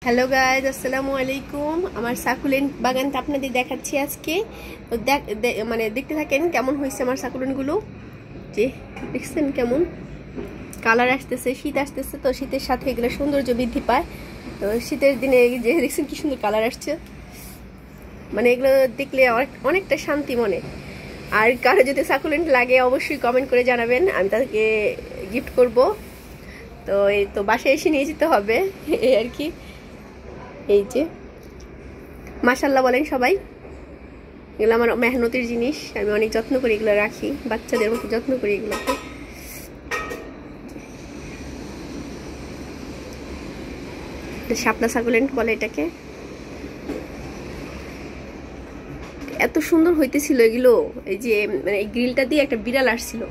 Hello guys, আসসালামু আলাইকুম। আমার সাকুলেন্ট বাগানটা আপনাদের দেখাচ্ছি আজকে। তো মানে দেখতে থাকেন কেমন হয়েছে আমার সাকুলেন্টগুলো। যে দেখছেন কেমন কালার আসতেছে, শীত আসতেছে, তো শীতের সাথে এগুলো সৌন্দর্য বৃদ্ধি পায়। তো শীতের দিনে যে দেখছেন কি সুন্দর কালার আসছে, মানে এগুলো দেখলে অনেকটা শান্তি মনে। আর কারো যদি সাকুলেন্ট লাগে অবশ্যই কমেন্ট করে জানাবেন, আমি তাদেরকে গিফট করব। তো এই তো বাসায় এসে নিয়ে যেতে হবে এই আর কি। এই যে মাশাআল্লাহ বলেন সবাই। এগুলো আমার মেহনতের জিনিস, আমি অনেক যত্ন করে এগুলো রাখি, বাচ্চাদের মতো যত্ন করি এগুলোকে। শাপলা সাকুলেন্ট বলে এটাকে। এত সুন্দর হইতেছিল এগুলো। এই যে মানে এই গ্রিলটা দিয়ে একটা বিড়াল আসছিল,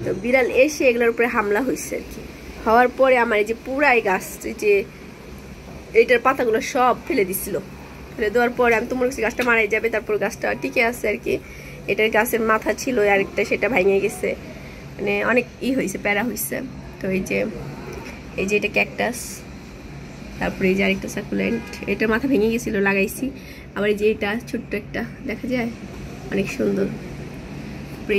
তো বিড়াল এসে এগুলোর উপরে হামলা হয়েছে আর কি। হওয়ার পরে আমার এই যে পুরাই গাছ, যে এইটার পাতাগুলো সব ফেলে দিছিল। ফেলে দেওয়ার পরে আমি তো মনে করছি গাছটা মারাই যাবে, তারপর গাছটা টিকে আছে আর কি। এটার গাছের মাথা ছিল আরেকটা, সেটা ভেঙে গেছে, মানে অনেক হয়েছে, প্যারা হয়েছে। তো এই যে এটা ক্যাকটাস, তারপরে এই যে আরেকটা সাকুলেন্ট, এটার মাথা ভেঙে গেছিল, লাগাইছি। আবার এই যে এটা ছোট্ট একটা দেখা যায়, অনেক সুন্দর।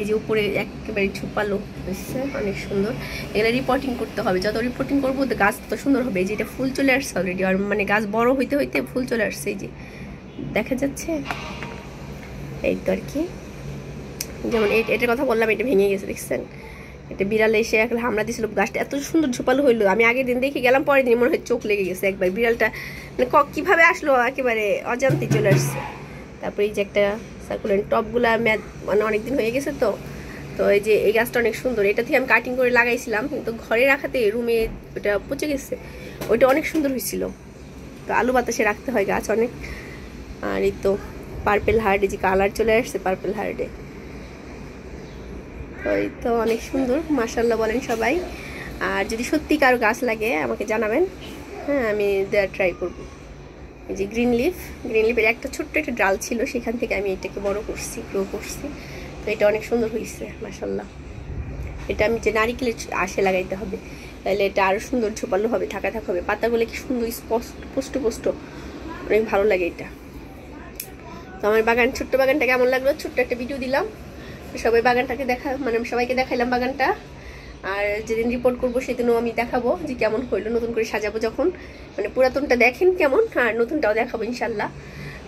এই যে উপরে একেবারে ছোপালো হচ্ছে, অনেক সুন্দর। এগুলো রিপোর্টিং করতে হবে, যত রিপোর্টিং করবো তো গাছ তত সুন্দর হবে। এই যে এটা ফুল চলে আসছে অলরেডি, আর মানে গাছ বড় হইতে হইতে ফুল চলে আসছে। এই যে দেখা যাচ্ছে, এই তো আর কি। যেমন এটার কথা বললাম, এটা ভেঙে গেছে দেখছেন। এটা বিড়াল এসে একটা হামলা দিয়েছিল, গাছটা এত সুন্দর ঝোপালো হইলো। আমি আগের দিন দেখে গেলাম, পরের দিন মনে হয় চোখ লেগে গেছে একবার। বিড়ালটা মানে কিভাবে আসলো, একেবারে অজান্তে চলে আসছে। তারপরে এই যে একটা সাকুলেন্ট, টপগুলা মানে অনেকদিন হয়ে গেছে। তো এই যে এই গাছটা অনেক সুন্দর, এটা থেকে আমি কাটিং করে লাগাইছিলাম, কিন্তু ঘরে রাখাতে রুমে ওটা পচে গেছে। ওইটা অনেক সুন্দর হয়েছিল। তো আলু বাতাসে রাখতে হয় গাছ অনেক। আর এই তো পার্পেল হার্ট, এই যে কালার চলে আসছে পার্পেল হার্টে। তো এই তো অনেক সুন্দর, মাশাআল্লাহ বলেন সবাই। আর যদি সত্যি কারো গাছ লাগে আমাকে জানাবেন, হ্যাঁ আমি দেওয়ার ট্রাই করবো। এই যে গ্রিন লিফের একটা ছোট্ট একটা ডাল ছিল, সেখান থেকে আমি এটাকে বড় করছি, গ্রো করছি। তো এটা অনেক সুন্দর হয়েছে মাশাআল্লাহ। এটা আমি যে নারিকেলের আশে লাগাইতে হবে, তাহলে এটা আরও সুন্দর ঝোপালো হবে, থাকা হবে। পাতাগুলো কি সুন্দর স্পষ্ট, অনেক ভালো লাগে এটা। তো আমার ছোট্ট বাগানটা কেমন লাগলো, ছোট্ট একটা ভিডিও দিলাম। সবাই বাগানটাকে মানে সবাইকে দেখাইলাম বাগানটা। আর যেদিন রিপোর্ট করবো সেদিনও আমি দেখাবো যে কেমন হইলো, নতুন করে সাজাবো যখন। মানে পুরাতনটা দেখেন কেমন, আর নতুনটাও দেখাবো ইনশাল্লাহ।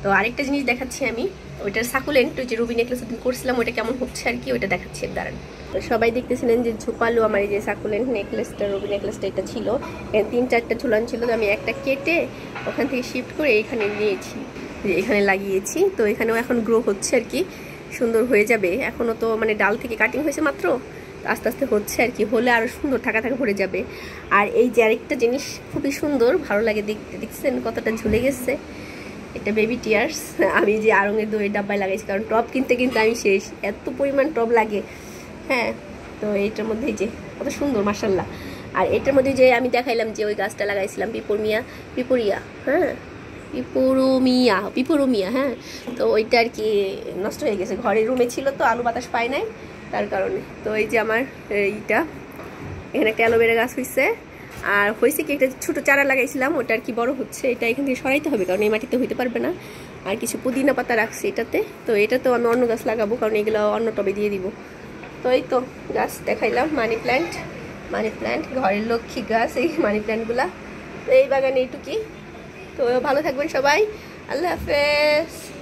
তো আরেকটা জিনিস দেখাচ্ছি আমি, ওইটার সাকুলেন্ট, ওই যে রুবি নেকলেস ওদিন করছিলাম, ওইটা কেমন হচ্ছে আর কি, ওইটা দেখাচ্ছি দাঁড়ান। তো সবাই দেখতেছিলেন যে ঝোপালো আমার এই যে সাকুলেন্ট নেকলেসটা, রুবি নেকলেসটা এটা ছিল। এখানে 3-4টা ঝুলান ছিল, তো আমি একটা কেটে ওখান থেকে শিফট করে এইখানে নিয়েছি, এখানে লাগিয়েছি। তো এখানেও এখন গ্রো হচ্ছে আর কি, সুন্দর হয়ে যাবে। এখনও তো মানে ডাল থেকে কাটিং হয়েছে মাত্র, আস্তে আস্তে হচ্ছে আর কি, হলে আরও সুন্দর থাকা ভরে যাবে। আর এই যে আরেকটা জিনিস খুবই সুন্দর, ভালো লাগে দেখতে, দেখছেন কতটা ঝুলে গেছে। এটা বেবি টিয়ার্স, আমি যে আড়ঙের দইয়ের ডাব্বায় লাগাইছি, কারণ টব কিনতে আমি শেষ, এত পরিমাণ টব লাগে। হ্যাঁ, তো এইটার মধ্যে যে কত সুন্দর মাশাআল্লাহ। আর এটার মধ্যে যে আমি দেখাইলাম যে ওই গাছটা লাগাইছিলাম পিপরিয়া, হ্যাঁ পিপরুমিয়া, হ্যাঁ। তো ওইটা আর কি নষ্ট হয়ে গেছে, ঘরের রুমে ছিল তো আলু বাতাস পায় নাই, তার কারণে। তো এই যে আমার এইটা, এখানে একটা অ্যালোভেরা গাছ হয়েছে। আর হয়েছে কি, একটা ছোটো চারা লাগাইছিলাম, ওটা আর কি বড় হচ্ছে। এটা এখান থেকে সরাইতে হবে, কারণ এই মাটিতে হইতে পারবে না। আর কিছু পুদিনা পাতা রাখছি এটাতে, তো এটা তো আমি অন্য গাছ লাগাবো, কারণ এগুলো অন্য টবে দিয়ে দিব। তো এই তো গাছ দেখাইলাম, মানি প্ল্যান্ট, ঘরের লক্ষ্মী গাছ এই মানি প্ল্যান্টগুলা। তো এই বাগানে এইটুকুই। তো ভালো থাকবেন সবাই, আল্লাহ হাফেজ।